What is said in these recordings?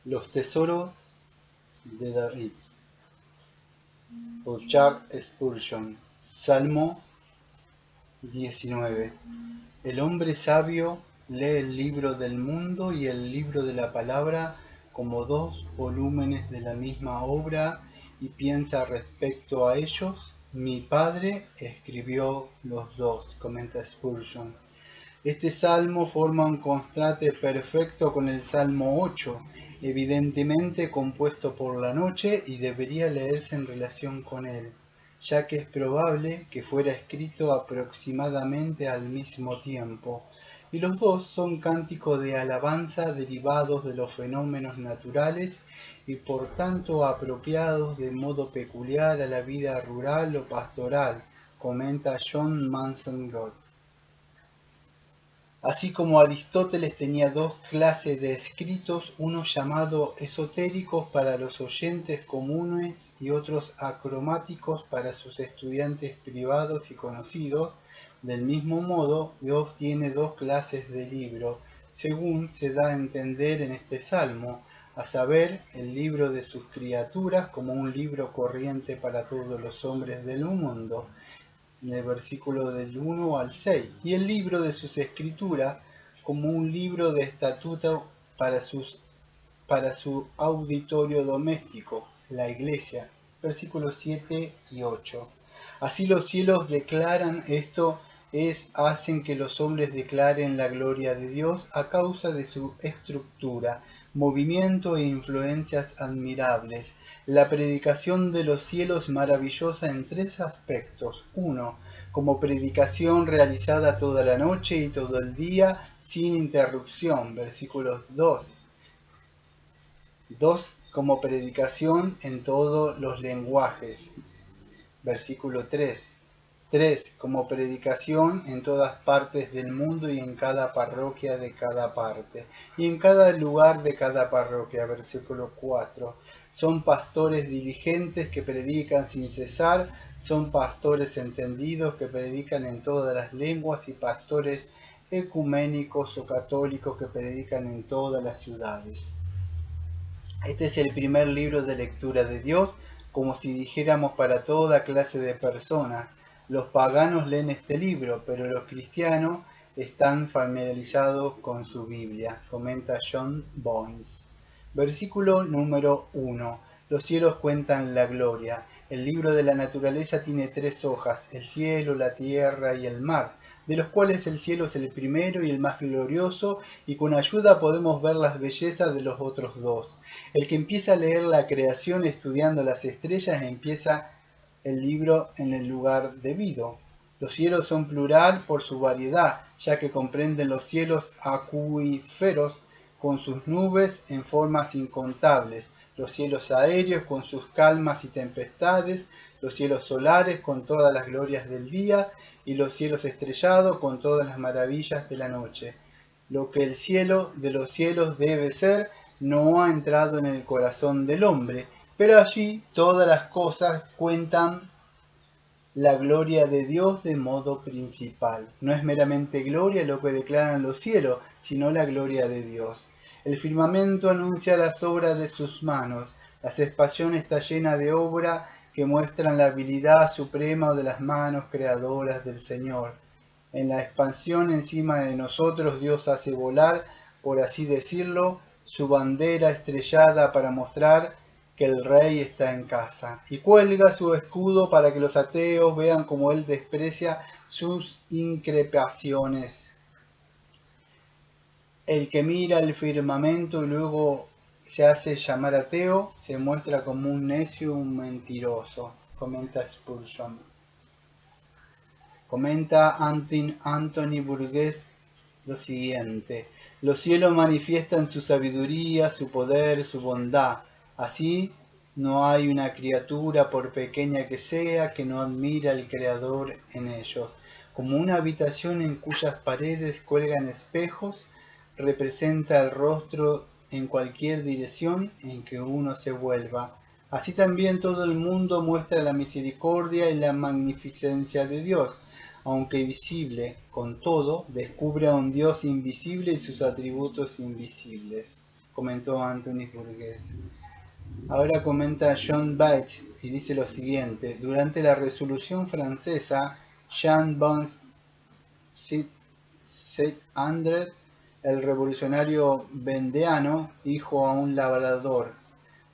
Los tesoros de David, por Charles Spurgeon. Salmo 19. El hombre sabio lee el libro del mundo y el libro de la palabra como dos volúmenes de la misma obra y piensa respecto a ellos. Mi padre escribió los dos, comenta Spurgeon. Este salmo forma un contraste perfecto con el Salmo 8, evidentemente compuesto por la noche y debería leerse en relación con él, ya que es probable que fuera escrito aproximadamente al mismo tiempo, y los dos son cánticos de alabanza derivados de los fenómenos naturales y por tanto apropiados de modo peculiar a la vida rural o pastoral, comenta John Manson Gott. Así como Aristóteles tenía dos clases de escritos, unos llamados esotéricos para los oyentes comunes y otros acromáticos para sus estudiantes privados y conocidos, del mismo modo, Dios tiene dos clases de libro, según se da a entender en este salmo, a saber, el libro de sus criaturas como un libro corriente para todos los hombres del mundo, en el versículo del 1 al 6, y el libro de sus escrituras como un libro de estatuto para su auditorio doméstico, la iglesia, versículos 7 y 8. Así los cielos declaran esto hacen que los hombres declaren la gloria de Dios a causa de su estructura, movimiento e influencias admirables. La predicación de los cielos maravillosa en tres aspectos. 1. Como predicación realizada toda la noche y todo el día sin interrupción. Versículos 2. 2. Como predicación en todos los lenguajes. Versículo 3. 3. Como predicación en todas partes del mundo y en cada parroquia de cada parte, y en cada lugar de cada parroquia. Versículo 4. Son pastores diligentes que predican sin cesar, son pastores entendidos que predican en todas las lenguas y pastores ecuménicos o católicos que predican en todas las ciudades. Este es el primer libro de lectura de Dios, como si dijéramos para toda clase de personas. Los paganos leen este libro, pero los cristianos están familiarizados con su Biblia, comenta John Boyce. Versículo número 1. Los cielos cuentan la gloria. El libro de la naturaleza tiene tres hojas, el cielo, la tierra y el mar, de los cuales el cielo es el primero y el más glorioso, y con ayuda podemos ver las bellezas de los otros dos. El que empieza a leer la creación estudiando las estrellas empieza el libro en el lugar debido. Los cielos son plural por su variedad, ya que comprenden los cielos acuíferos con sus nubes en formas incontables, los cielos aéreos con sus calmas y tempestades, los cielos solares con todas las glorias del día y los cielos estrellados con todas las maravillas de la noche. Lo que el cielo de los cielos debe ser no ha entrado en el corazón del hombre, pero allí todas las cosas cuentan la gloria de Dios de modo principal. No es meramente gloria lo que declaran los cielos, sino la gloria de Dios. El firmamento anuncia las obras de sus manos. La expansión está llena de obras que muestran la habilidad suprema de las manos creadoras del Señor. En la expansión encima de nosotros Dios hace volar, por así decirlo, su bandera estrellada para mostrar que el rey está en casa, y cuelga su escudo para que los ateos vean cómo él desprecia sus increpaciones. El que mira el firmamento y luego se hace llamar ateo se muestra como un necio y un mentiroso, comenta Spurgeon. Comenta Anthony Burgess lo siguiente: los cielos manifiestan su sabiduría, su poder, su bondad. Así, no hay una criatura, por pequeña que sea, que no admire al Creador en ellos. Como una habitación en cuyas paredes cuelgan espejos, representa el rostro en cualquier dirección en que uno se vuelva. Así también todo el mundo muestra la misericordia y la magnificencia de Dios. Aunque visible, con todo, descubre a un Dios invisible y sus atributos invisibles. comentó Anthony Burgess. Ahora comenta John Bache y dice lo siguiente: durante la Revolución Francesa, Jean Bon Saint-André, el revolucionario vendeano, dijo a un labrador: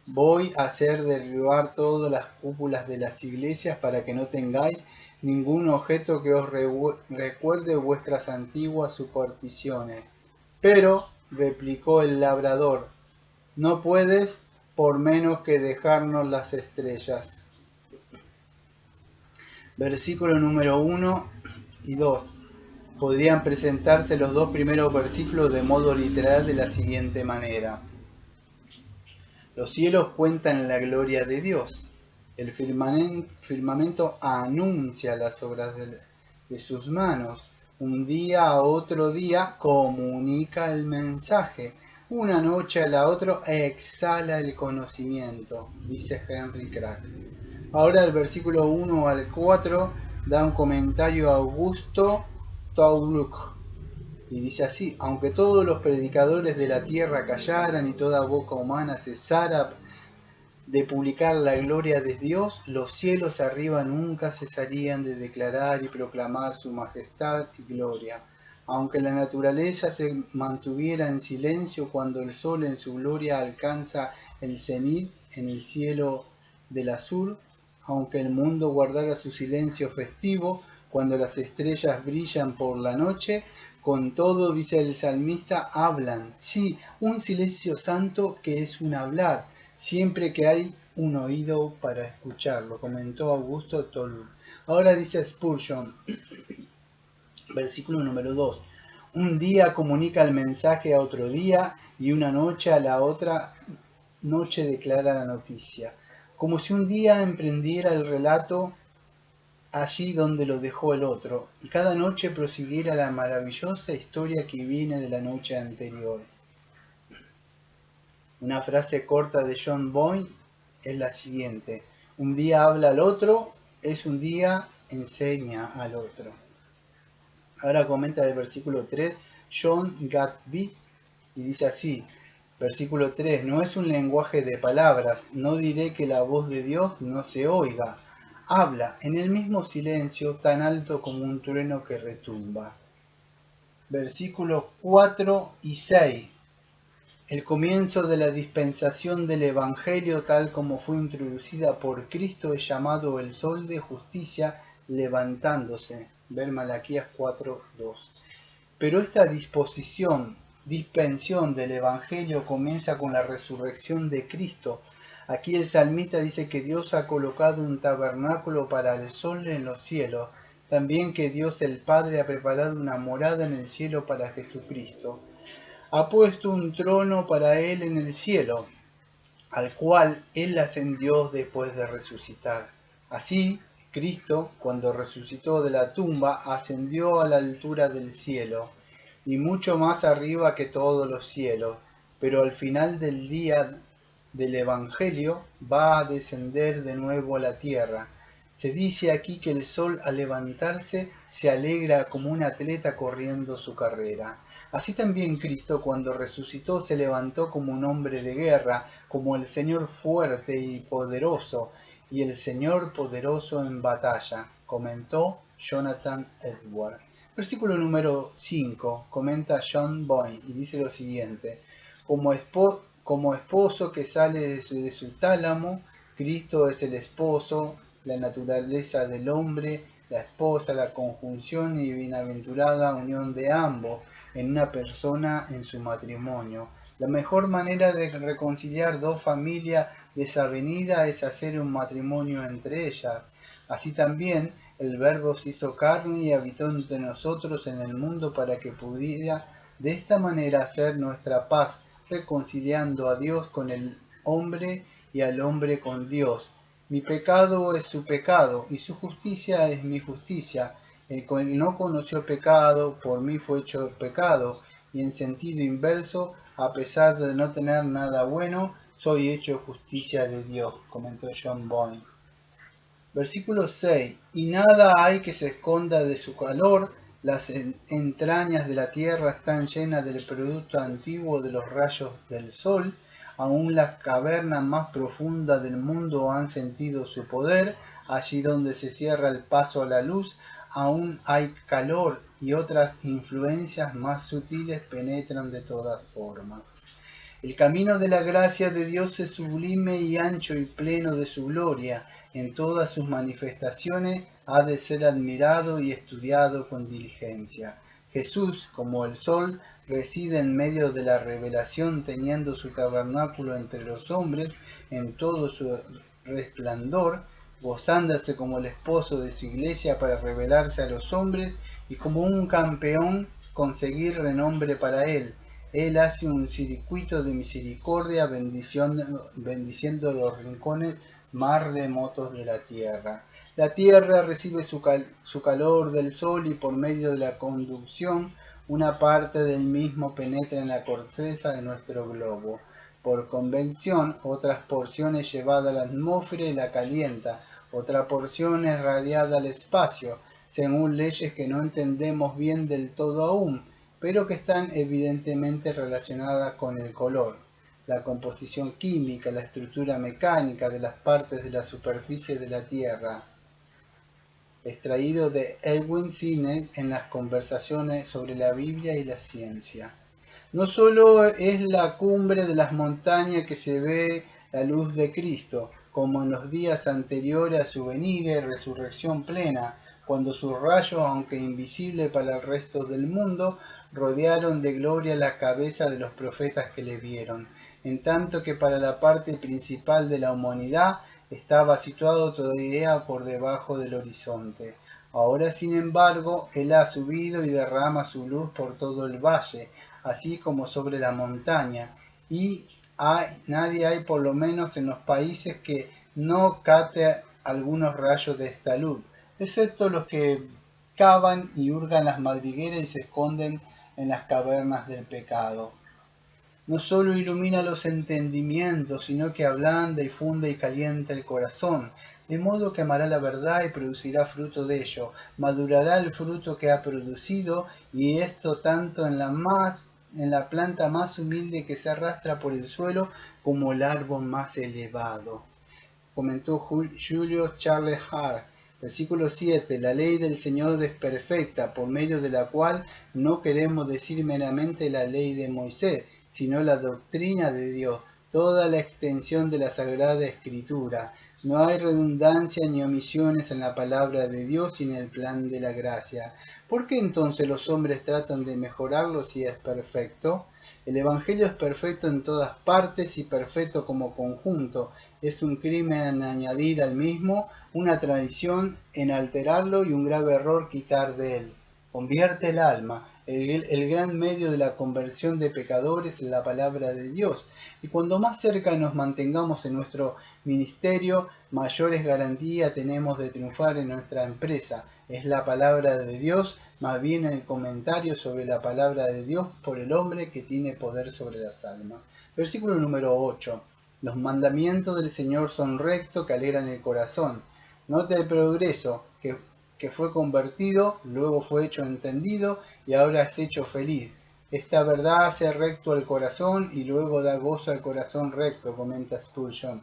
voy a hacer derribar todas las cúpulas de las iglesias para que no tengáis ningún objeto que os recuerde vuestras antiguas supersticiones. Pero, replicó el labrador, no puedes por menos que dejarnos las estrellas. Versículo número 1 y 2. Podrían presentarse los dos primeros versículos de modo literal de la siguiente manera: los cielos cuentan la gloria de Dios, el firmamento anuncia las obras de sus manos, un día a otro día comunica el mensaje, una noche a la otra exhala el conocimiento, dice Henry Crack. Ahora el versículo 1 al 4 da un comentario a Augusto Tauruc. Y dice así: aunque todos los predicadores de la tierra callaran y toda boca humana cesara de publicar la gloria de Dios, los cielos arriba nunca cesarían de declarar y proclamar su majestad y gloria. Aunque la naturaleza se mantuviera en silencio cuando el sol en su gloria alcanza el cenit en el cielo del azul, aunque el mundo guardara su silencio festivo cuando las estrellas brillan por la noche, con todo, dice el salmista, hablan. Sí, un silencio santo que es un hablar, siempre que hay un oído para escucharlo, comentó Augusto Tolú. Ahora dice Spurgeon, versículo número 2. Un día comunica el mensaje a otro día y una noche a la otra noche declara la noticia. Como si un día emprendiera el relato allí donde lo dejó el otro, y cada noche prosiguiera la maravillosa historia que viene de la noche anterior. Una frase corta de John Boyne es la siguiente: un día habla al otro, es un día enseña al otro. Ahora comenta el versículo 3 John Gatby y dice así, versículo 3: no es un lenguaje de palabras, no diré que la voz de Dios no se oiga. Habla en el mismo silencio tan alto como un trueno que retumba. Versículos 4 y 6. El comienzo de la dispensación del Evangelio tal como fue introducida por Cristo es llamado el sol de justicia levantándose. Ver Malaquías 4:2. Pero esta dispensión del Evangelio comienza con la resurrección de Cristo. Aquí el salmista dice que Dios ha colocado un tabernáculo para el sol en los cielos, también que Dios el Padre ha preparado una morada en el cielo para Jesucristo. Ha puesto un trono para él en el cielo, al cual él ascendió después de resucitar. Así, Cristo, cuando resucitó de la tumba, ascendió a la altura del cielo, y mucho más arriba que todos los cielos, pero al final del día del Evangelio va a descender de nuevo a la tierra. Se dice aquí que el sol al levantarse se alegra como un atleta corriendo su carrera. Así también Cristo, cuando resucitó, se levantó como un hombre de guerra, como el Señor fuerte y poderoso, y el Señor poderoso en batalla, comentó Jonathan Edwards. Versículo número 5, comenta John Boyne y dice lo siguiente: como esposo que sale de su tálamo, Cristo es el esposo, la naturaleza del hombre, la esposa, la conjunción y bienaventurada unión de ambos en una persona en su matrimonio. La mejor manera de reconciliar dos familias desavenida es hacer un matrimonio entre ellas. Así también el Verbo se hizo carne y habitó entre nosotros en el mundo para que pudiera de esta manera hacer nuestra paz, reconciliando a Dios con el hombre y al hombre con Dios. Mi pecado es su pecado y su justicia es mi justicia. El que no conoció pecado, por mí fue hecho pecado, y en sentido inverso, a pesar de no tener nada bueno, soy hecho justicia de Dios, comentó John Boyne. Versículo 6. Y nada hay que se esconda de su calor, Las entrañas de la tierra están llenas del producto antiguo de los rayos del sol. Aún las cavernas más profundas del mundo han sentido su poder. Allí donde se cierra el paso a la luz, aún hay calor y otras influencias más sutiles penetran de todas formas. El camino de la gracia de Dios es sublime y ancho y pleno de su gloria. En todas sus manifestaciones ha de ser admirado y estudiado con diligencia. Jesús, como el sol, reside en medio de la revelación, teniendo su tabernáculo entre los hombres en todo su resplandor, gozándose como el esposo de su iglesia para revelarse a los hombres y como un campeón conseguir renombre para él. Él hace un circuito de misericordia bendiciendo los rincones más remotos de la tierra. La tierra recibe su calor del sol y por medio de la conducción una parte del mismo penetra en la corteza de nuestro globo. Por convección, otras porciones llevada a la atmósfera y la calienta, otra porción es radiada al espacio, según leyes que no entendemos bien del todo aún, pero que están evidentemente relacionadas con el color, la composición química, la estructura mecánica de las partes de la superficie de la Tierra. Extraído de Edwin Sinet en las conversaciones sobre la Biblia y la ciencia. No solo es la cumbre de las montañas que se ve la luz de Cristo, como en los días anteriores a su venida y resurrección plena, cuando sus rayos, aunque invisibles para el resto del mundo, rodearon de gloria la cabeza de los profetas que le vieron, en tanto que para la parte principal de la humanidad estaba situado todavía por debajo del horizonte. Ahora, sin embargo, él ha subido y derrama su luz por todo el valle, así como sobre la montaña, y nadie hay por lo menos en los países que no capte algunos rayos de esta luz, excepto los que cavan y hurgan las madrigueras y se esconden en las cavernas del pecado. No solo ilumina los entendimientos, sino que ablanda y funde y calienta el corazón, de modo que amará la verdad y producirá fruto de ello, madurará el fruto que ha producido, y esto tanto en la planta más humilde que se arrastra por el suelo, como el árbol más elevado. Comentó Julio Charles Hart. Versículo 7. La ley del Señor es perfecta, por medio de la cual no queremos decir meramente la ley de Moisés, sino la doctrina de Dios, toda la extensión de la Sagrada Escritura. No hay redundancia ni omisiones en la palabra de Dios y en el plan de la gracia. ¿Por qué entonces los hombres tratan de mejorarlo si es perfecto? El Evangelio es perfecto en todas partes y perfecto como conjunto. Es un crimen añadir al mismo, una tradición en alterarlo y un grave error quitar de él. Convierte el alma. El gran medio de la conversión de pecadores es la palabra de Dios. Y cuando más cerca nos mantengamos en nuestro ministerio, mayores garantías tenemos de triunfar en nuestra empresa. Es la palabra de Dios, más bien el comentario sobre la palabra de Dios por el hombre que tiene poder sobre las almas. Versículo número 8. Los mandamientos del Señor son rectos, que alegran el corazón. Nota el progreso, que fue convertido, luego fue hecho entendido y ahora es hecho feliz. Esta verdad hace recto al corazón y luego da gozo al corazón recto, comenta Spurgeon.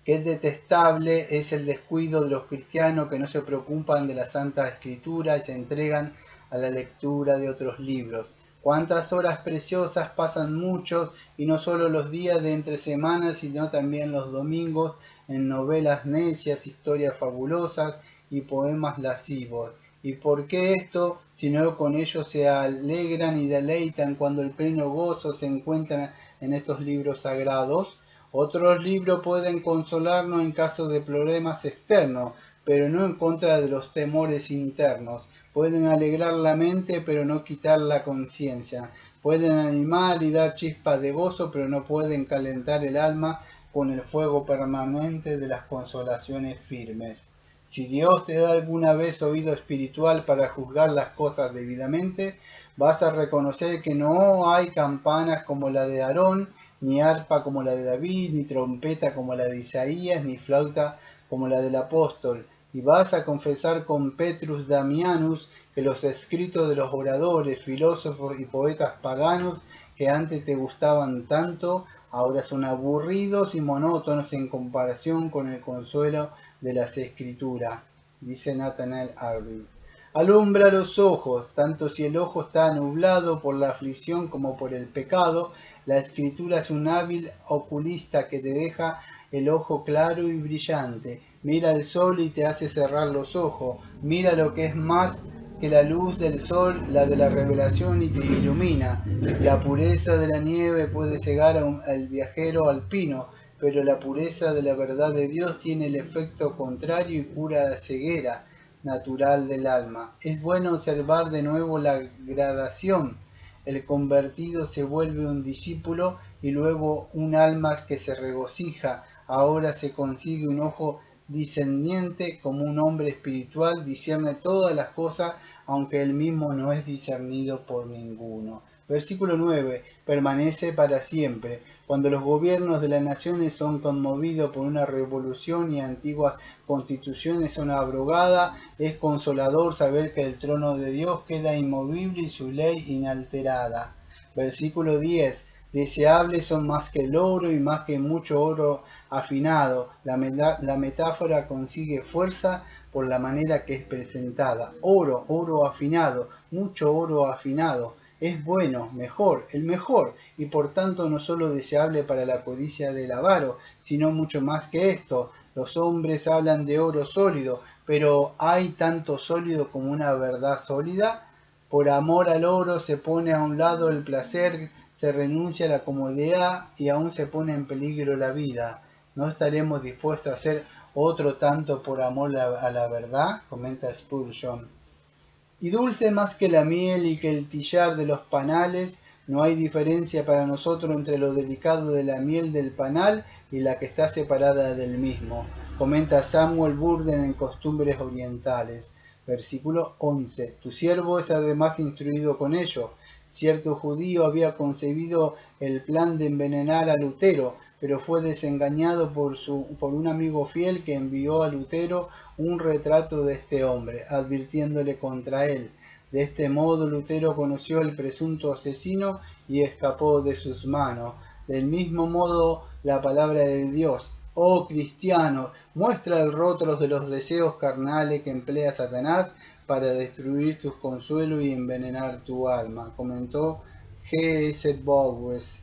Qué detestable es el descuido de los cristianos que no se preocupan de la Santa Escritura y se entregan a la lectura de otros libros. Cuántas horas preciosas pasan muchos, y no solo los días de entre semanas, sino también los domingos, en novelas necias, historias fabulosas y poemas lascivos. ¿Y por qué esto? Si no con ellos se alegran y deleitan cuando el pleno gozo se encuentra en estos libros sagrados. Otros libros pueden consolarnos en caso de problemas externos, pero no en contra de los temores internos. Pueden alegrar la mente, pero no quitar la conciencia. Pueden animar y dar chispas de gozo, pero no pueden calentar el alma con el fuego permanente de las consolaciones firmes. Si Dios te da alguna vez oído espiritual para juzgar las cosas debidamente, vas a reconocer que no hay campanas como la de Aarón, ni arpa como la de David, ni trompeta como la de Isaías, ni flauta como la del apóstol. Y vas a confesar con Petrus Damianus que los escritos de los oradores, filósofos y poetas paganos que antes te gustaban tanto, ahora son aburridos y monótonos en comparación con el consuelo de las escrituras, dice Nathanael Arby. Alumbra los ojos, tanto si el ojo está nublado por la aflicción como por el pecado. La escritura es un hábil oculista que te deja el ojo claro y brillante. Mira el sol y te hace cerrar los ojos. Mira lo que es más que la luz del sol, la de la revelación, y te ilumina. La pureza de la nieve puede cegar al viajero alpino, pero la pureza de la verdad de Dios tiene el efecto contrario y cura la ceguera natural del alma. Es bueno observar de nuevo la gradación. El convertido se vuelve un discípulo y luego un alma que se regocija. Ahora se consigue un ojo discerniente, como un hombre espiritual discierne todas las cosas, aunque él mismo no es discernido por ninguno. Versículo 9. Permanece para siempre. Cuando los gobiernos de las naciones son conmovidos por una revolución y antiguas constituciones son abrogadas, es consolador saber que el trono de Dios queda inmovible y su ley inalterada. Versículo 10. Deseables son más que el oro y más que mucho oro afinado. La metáfora consigue fuerza por la manera que es presentada. Oro, oro afinado, mucho oro afinado. Es bueno, mejor, el mejor, y por tanto no solo deseable para la codicia del avaro, sino mucho más que esto. Los hombres hablan de oro sólido, pero ¿hay tanto sólido como una verdad sólida? Por amor al oro se pone a un lado el placer, se renuncia a la comodidad y aún se pone en peligro la vida. ¿No estaremos dispuestos a hacer otro tanto por amor a la verdad? Comenta Spurgeon. Y dulce más que la miel y que el tillar de los panales, no hay diferencia para nosotros entre lo delicado de la miel del panal y la que está separada del mismo. Comenta Samuel Burden en Costumbres Orientales. Versículo 11. Tu siervo es además instruido con ello. Cierto judío había concebido el plan de envenenar a Lutero, pero fue desengañado por un amigo fiel que envió a Lutero un retrato de este hombre, advirtiéndole contra él. De este modo Lutero conoció al presunto asesino y escapó de sus manos. Del mismo modo la palabra de Dios. Oh cristiano, muestra el rótulo de los deseos carnales que emplea Satanás para destruir tus consuelos y envenenar tu alma, comentó G.S. Bowes.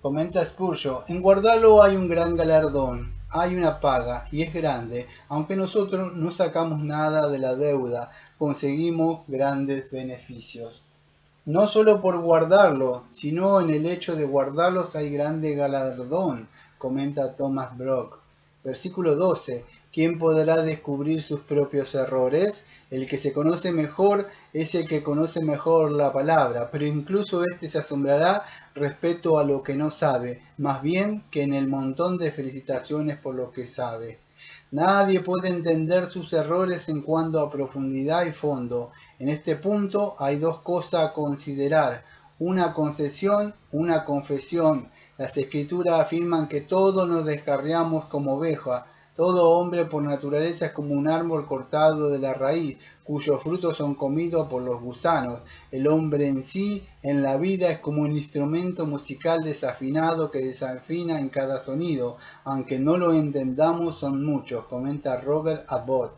Comenta Spurgeon, en guardarlo hay un gran galardón, hay una paga, y es grande. Aunque nosotros no sacamos nada de la deuda, conseguimos grandes beneficios. No solo por guardarlo, sino en el hecho de guardarlos hay grande galardón, comenta Thomas Brock. Versículo 12. ¿Quién podrá descubrir sus propios errores? El que se conoce mejor es el que conoce mejor la palabra, pero incluso éste se asombrará respecto a lo que no sabe, más bien que en el montón de felicitaciones por lo que sabe. Nadie puede entender sus errores en cuanto a profundidad y fondo. En este punto hay dos cosas a considerar: una concesión, una confesión. Las escrituras afirman que todos nos descarriamos como ovejas. Todo hombre por naturaleza es como un árbol cortado de la raíz, cuyos frutos son comidos por los gusanos. El hombre en sí, en la vida, es como un instrumento musical desafinado que desafina en cada sonido. Aunque no lo entendamos, son muchos, comenta Robert Abbott.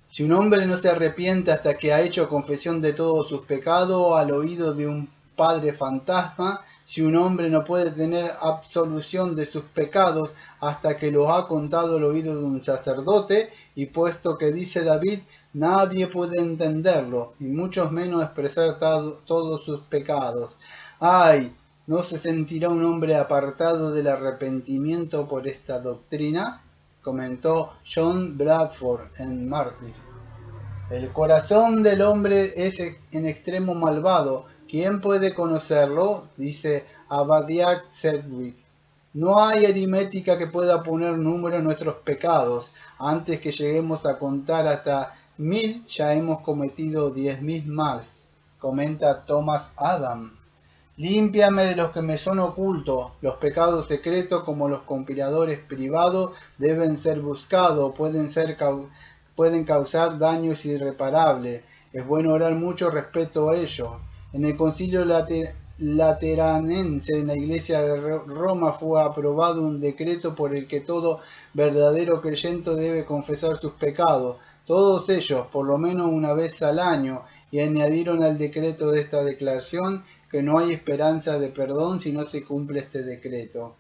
Si un hombre no se arrepiente hasta que ha hecho confesión de todos sus pecados al oído de un padre fantasma, si un hombre no puede tener absolución de sus pecados hasta que los ha contado al oído de un sacerdote, y puesto que dice David, nadie puede entenderlo, y mucho menos expresar todos sus pecados. ¡Ay! ¿No se sentirá un hombre apartado del arrepentimiento por esta doctrina? Comentó John Bradford en Mártir. El corazón del hombre es en extremo malvado. ¿Quién puede conocerlo? Dice Abadiah Sedgwick. No hay aritmética que pueda poner número a nuestros pecados. Antes que lleguemos a contar hasta 1000, ya hemos cometido 10.000 más. Comenta Thomas Adam. Límpiame de los que me son ocultos. Los pecados secretos, como los compiladores privados, deben ser buscados, pueden ser pueden causar daños irreparables. Es bueno orar mucho respecto a ello. En el concilio lateranense en la Iglesia de Roma fue aprobado un decreto por el que todo verdadero creyente debe confesar sus pecados, todos ellos por lo menos una vez al año, y añadieron al decreto de esta declaración que no hay esperanza de perdón si no se cumple este decreto.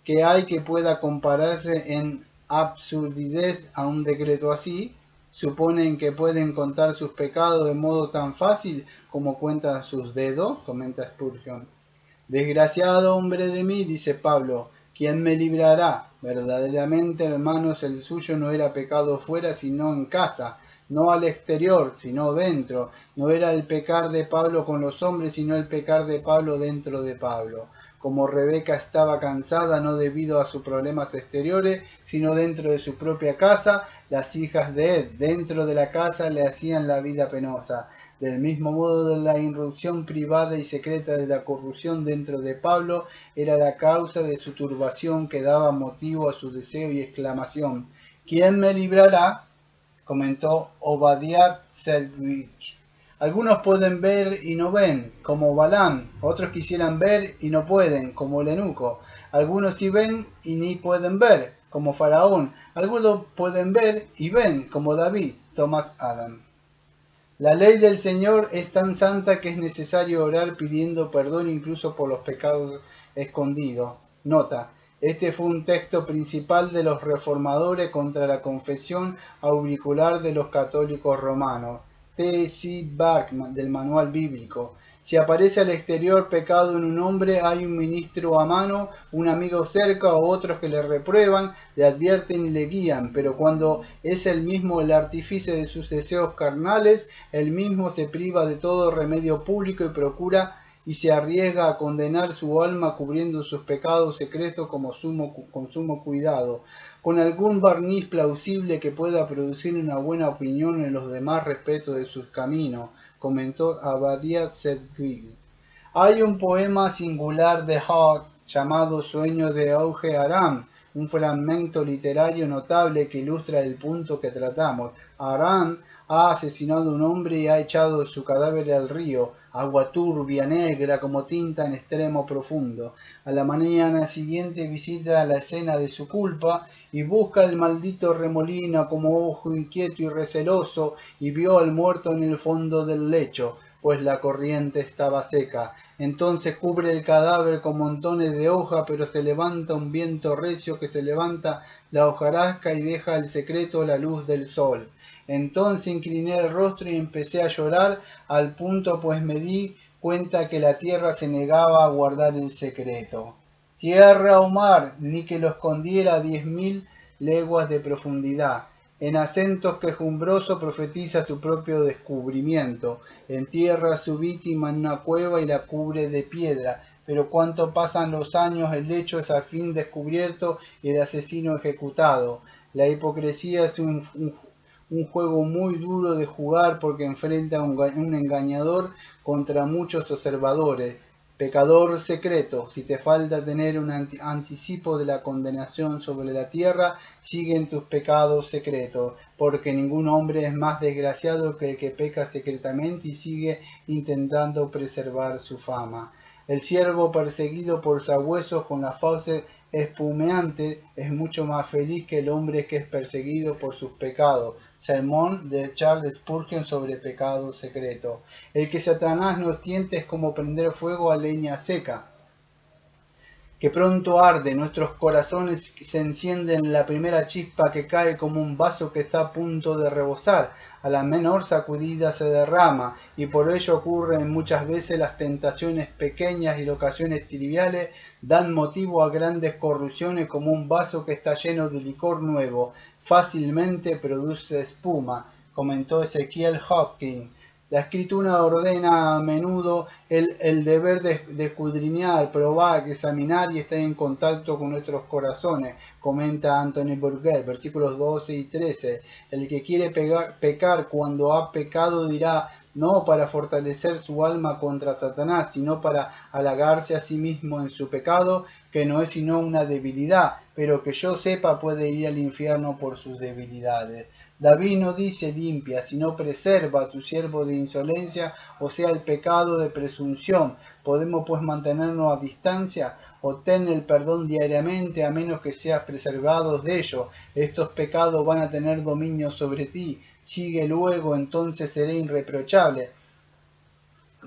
¿Qué hay que pueda compararse en absurdidad a un decreto así? ¿Suponen que pueden contar sus pecados de modo tan fácil como cuentan sus dedos? Comenta Spurgeon. Desgraciado hombre de mí, dice Pablo, ¿quién me librará? Verdaderamente, hermanos, el suyo no era pecado fuera, sino en casa, no al exterior, sino dentro. No era el pecar de Pablo con los hombres, sino el pecar de Pablo dentro de Pablo. Como Rebeca estaba cansada no debido a sus problemas exteriores, sino dentro de su propia casa, las hijas de Ed, dentro de la casa, le hacían la vida penosa. Del mismo modo, la irrupción privada y secreta de la corrupción dentro de Pablo era la causa de su turbación que daba motivo a su deseo y exclamación. ¿Quién me librará? Comentó Obadiah Sedgwick. Algunos pueden ver y no ven, como Balaam. Otros quisieran ver y no pueden, como el eunuco. Algunos sí ven y ni pueden ver, como Faraón. Algunos pueden ver y ven, como David, Thomas Adam. La ley del Señor es tan santa que es necesario orar pidiendo perdón incluso por los pecados escondidos. Nota: este fue un texto principal de los reformadores contra la confesión auricular de los católicos romanos. T. C. Bachman, del Manual Bíblico. Si aparece al exterior pecado en un hombre, hay un ministro a mano, un amigo cerca o otros que le reprueban, le advierten y le guían, pero cuando es él mismo el artífice de sus deseos carnales, él mismo se priva de todo remedio público y procura y se arriesga a condenar su alma cubriendo sus pecados secretos con sumo cuidado, con algún barniz plausible que pueda producir una buena opinión en los demás respecto de sus caminos, comentó Obadiah Sedgwick. Hay un poema singular de Hawk llamado Sueños de Auge Aram, un fragmento literario notable que ilustra el punto que tratamos. Aram ha asesinado a un hombre y ha echado su cadáver al río, agua turbia, negra, como tinta en extremo profundo. A la mañana siguiente visita la escena de su culpa y busca el maldito remolino como ojo inquieto y receloso, y vio al muerto en el fondo del lecho, pues la corriente estaba seca. Entonces cubre el cadáver con montones de hoja, pero se levanta un viento recio que se levanta la hojarasca y deja el secreto a la luz del sol. Entonces incliné el rostro y empecé a llorar al punto, pues me di cuenta que la tierra se negaba a guardar el secreto. Tierra o mar, ni que lo escondiera a 10.000 leguas de profundidad. En acentos quejumbrosos profetiza su propio descubrimiento. Entierra su víctima en una cueva y la cubre de piedra. Pero cuanto pasan los años, el hecho es al fin descubierto y el asesino ejecutado. La hipocresía es un juego muy duro de jugar porque enfrenta a un engañador contra muchos observadores. Pecador secreto, si te falta tener un anticipo de la condenación sobre la tierra, sigue en tus pecados secretos, porque ningún hombre es más desgraciado que el que peca secretamente y sigue intentando preservar su fama. El ciervo perseguido por sabuesos con las fauces espumeantes es mucho más feliz que el hombre que es perseguido por sus pecados. Sermón de Charles Spurgeon sobre pecado secreto. El que Satanás nos tiente es como prender fuego a leña seca, que pronto arde. Nuestros corazones se encienden la primera chispa que cae como un vaso que está a punto de rebosar. A la menor sacudida se derrama, y por ello ocurren muchas veces las tentaciones pequeñas y las ocasiones triviales dan motivo a grandes corrupciones, como un vaso que está lleno de licor nuevo fácilmente produce espuma, comentó Ezekiel Hopkins. La escritura ordena a menudo el deber de escudriñar, probar, examinar y estar en contacto con nuestros corazones, comenta Anthony Burgett, versículos 12 y 13. El que quiere pecar cuando ha pecado dirá, no para fortalecer su alma contra Satanás, sino para halagarse a sí mismo en su pecado, que no es sino una debilidad, pero que yo sepa puede ir al infierno por sus debilidades. David no dice limpia, sino preserva a tu siervo de insolencia, o sea, el pecado de presunción. ¿Podemos pues mantenernos a distancia? Obtén el perdón diariamente, a menos que seas preservados de ello. Estos pecados van a tener dominio sobre ti. Sigue luego, entonces seré irreprochable.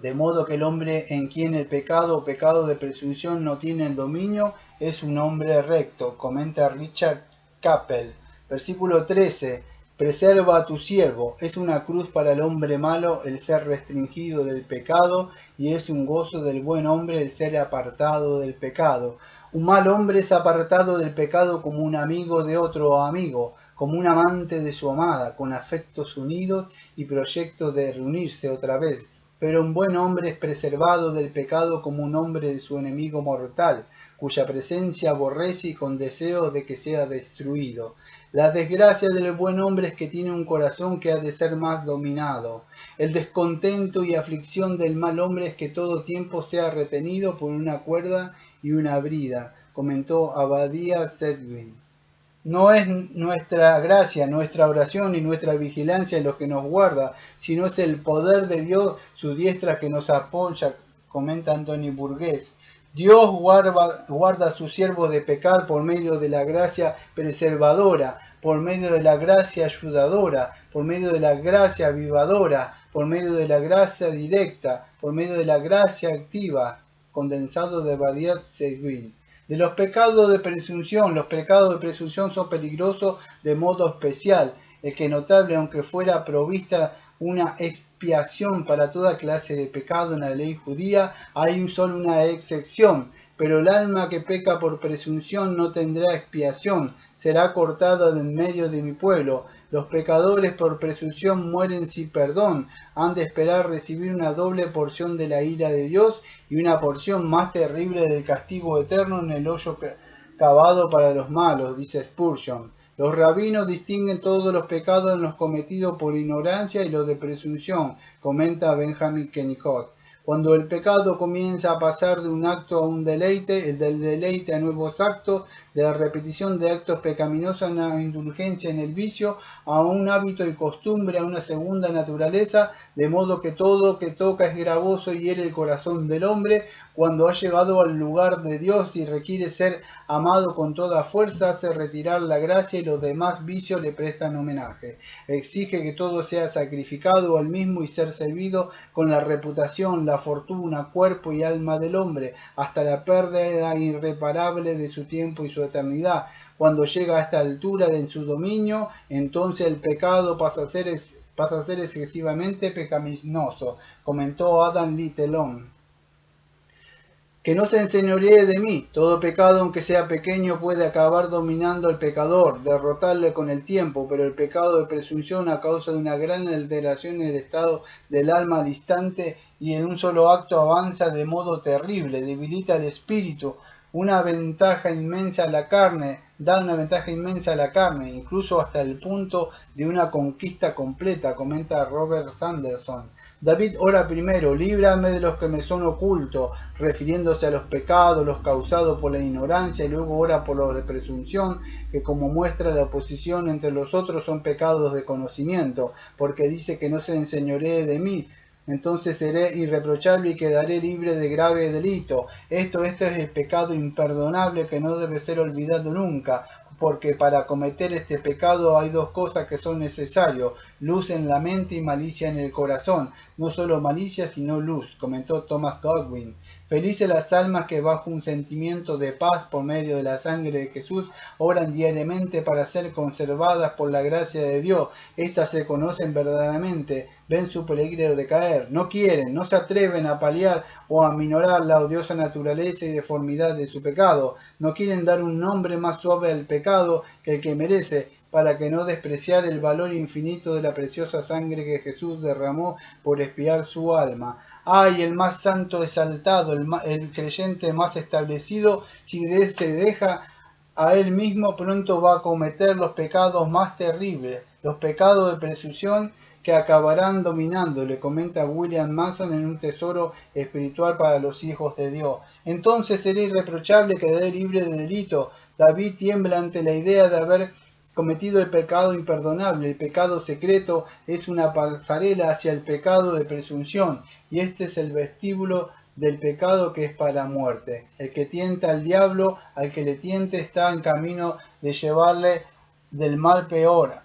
De modo que el hombre en quien el pecado o pecado de presunción no tiene el dominio es un hombre recto, comenta Richard Capel. Versículo 13. Preserva a tu siervo. Es una cruz para el hombre malo el ser restringido del pecado, y es un gozo del buen hombre el ser apartado del pecado. Un mal hombre es apartado del pecado como un amigo de otro amigo, como un amante de su amada, con afectos unidos y proyectos de reunirse otra vez. Pero un buen hombre es preservado del pecado como un hombre de su enemigo mortal, cuya presencia aborrece y con deseo de que sea destruido. La desgracia del buen hombre es que tiene un corazón que ha de ser más dominado. El descontento y aflicción del mal hombre es que todo tiempo sea retenido por una cuerda y una brida, comentó Abadía Sedgwick. No es nuestra gracia, nuestra oración y nuestra vigilancia lo que nos guarda, sino es el poder de Dios, su diestra que nos apoya, comenta Anthony Burgess. Dios guarda a sus siervos de pecar por medio de la gracia preservadora, por medio de la gracia ayudadora, por medio de la gracia avivadora, por medio de la gracia directa, por medio de la gracia activa, condensado de Abadía Sedgwick. De los pecados de presunción son peligrosos de modo especial. El que notable, aunque fuera provista una expiación para toda clase de pecado en la ley judía, hay solo una excepción. Pero el alma que peca por presunción no tendrá expiación, será cortada de en medio de mi pueblo. Los pecadores por presunción mueren sin perdón, han de esperar recibir una doble porción de la ira de Dios y una porción más terrible del castigo eterno en el hoyo cavado para los malos, dice Spurgeon. Los rabinos distinguen todos los pecados en los cometidos por ignorancia y los de presunción, comenta Benjamin Kennicott. Cuando el pecado comienza a pasar de un acto a un deleite, el del deleite a nuevos actos, de la repetición de actos pecaminosos a una indulgencia en el vicio, a un hábito y costumbre, a una segunda naturaleza, de modo que todo que toca es gravoso y hiere el corazón del hombre, cuando ha llegado al lugar de Dios y requiere ser amado con toda fuerza, hace retirar la gracia y los demás vicios le prestan homenaje. Exige que todo sea sacrificado al mismo y ser servido con la reputación, la fortuna, cuerpo y alma del hombre, hasta la pérdida irreparable de su tiempo y su eternidad. Cuando llega a esta altura de su dominio, entonces el pecado pasa a ser excesivamente pecaminoso, comentó Adam Littlelong. Que no se enseñoree de mí. Todo pecado, aunque sea pequeño, puede acabar dominando al pecador, derrotarle con el tiempo, pero el pecado de presunción, a causa de una gran alteración en el estado del alma al instante y en un solo acto, avanza de modo terrible, debilita el espíritu, da una ventaja inmensa a la carne, incluso hasta el punto de una conquista completa, comenta Robert Sanderson. David ora primero, líbrame de los que me son ocultos, refiriéndose a los pecados, los causados por la ignorancia, y luego ora por los de presunción, que como muestra la oposición entre los otros son pecados de conocimiento, porque dice que no se enseñoree de mí. Entonces seré irreprochable y quedaré libre de grave delito. Esto es el pecado imperdonable que no debe ser olvidado nunca, porque para cometer este pecado hay dos cosas que son necesarias: luz en la mente y malicia en el corazón. No solo malicia, sino luz, comentó Thomas Godwin. Felices las almas que bajo un sentimiento de paz por medio de la sangre de Jesús oran diariamente para ser conservadas por la gracia de Dios. Estas se conocen verdaderamente, ven su peligro de caer, no quieren, no se atreven a paliar o a minorar la odiosa naturaleza y deformidad de su pecado, no quieren dar un nombre más suave al pecado que el que merece, para que no despreciar el valor infinito de la preciosa sangre que Jesús derramó por expiar su alma. ¡Ay, el más santo exaltado, el creyente más establecido, si se deja a él mismo, pronto va a cometer los pecados más terribles, los pecados de presunción que acabarán dominándole, comenta William Mason en Un tesoro espiritual para los hijos de Dios. Entonces seré irreprochable, quedaré libre de delito. David tiembla ante la idea de haber cometido el pecado imperdonable. El pecado secreto es una pasarela hacia el pecado de presunción, y este es el vestíbulo del pecado que es para muerte. El que tienta al diablo, al que le tiente, está en camino de llevarle del mal peor.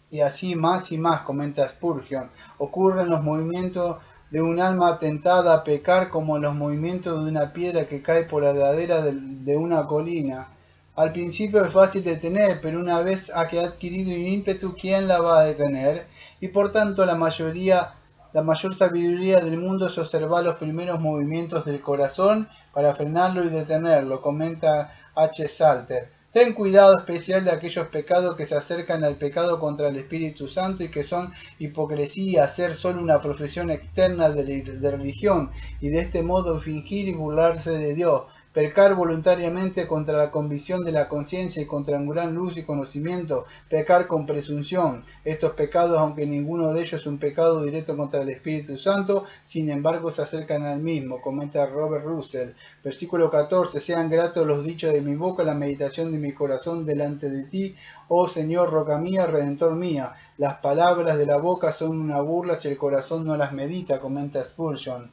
Y así más y más, comenta Spurgeon. Ocurren los movimientos de un alma tentada a pecar como los movimientos de una piedra que cae por la ladera de una colina. Al principio es fácil detener, pero una vez que ha adquirido un ímpetu, ¿quién la va a detener? Y por tanto la mayor sabiduría del mundo es observar los primeros movimientos del corazón para frenarlo y detenerlo, comenta H. Salter. Ten cuidado especial de aquellos pecados que se acercan al pecado contra el Espíritu Santo y que son hipocresía, ser solo una profesión externa de religión, y de este modo fingir y burlarse de Dios. Pecar voluntariamente contra la convicción de la conciencia y contra un gran luz y conocimiento, pecar con presunción. Estos pecados, aunque ninguno de ellos es un pecado directo contra el Espíritu Santo, sin embargo se acercan al mismo, comenta Robert Russell. Versículo 14, sean gratos los dichos de mi boca, la meditación de mi corazón delante de ti, oh Señor, roca mía, redentor mía. Las palabras de la boca son una burla si el corazón no las medita, comenta Spurgeon.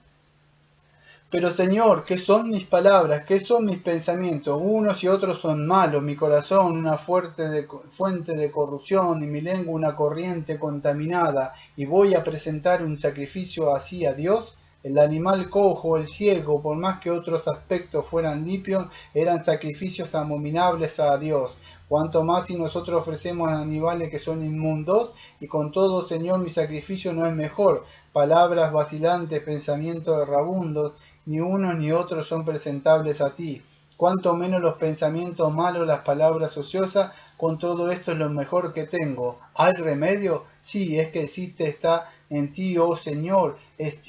Pero Señor, ¿qué son mis palabras? ¿Qué son mis pensamientos? Unos y otros son malos, mi corazón una fuente de corrupción y mi lengua una corriente contaminada. ¿Y voy a presentar un sacrificio así a Dios? El animal cojo, el ciego, por más que otros aspectos fueran limpios, eran sacrificios abominables a Dios. Cuanto más si nosotros ofrecemos animales que son inmundos, y con todo, Señor, mi sacrificio no es mejor. Palabras vacilantes, pensamientos errabundos, ni unos ni otros son presentables a ti. Cuanto menos los pensamientos malos, las palabras ociosas, con todo esto es lo mejor que tengo. ¿Hay remedio? Sí, es que existe, está en ti, oh Señor, es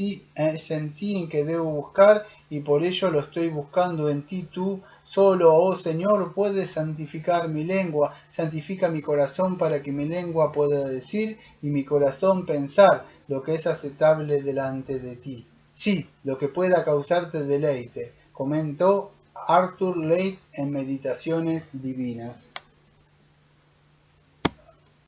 en ti en que debo buscar, y por ello lo estoy buscando en ti. Tú solo, oh Señor, puedes santificar mi lengua. Santifica mi corazón para que mi lengua pueda decir y mi corazón pensar lo que es aceptable delante de ti. Sí, lo que pueda causarte deleite, comentó Arthur Leith en Meditaciones Divinas.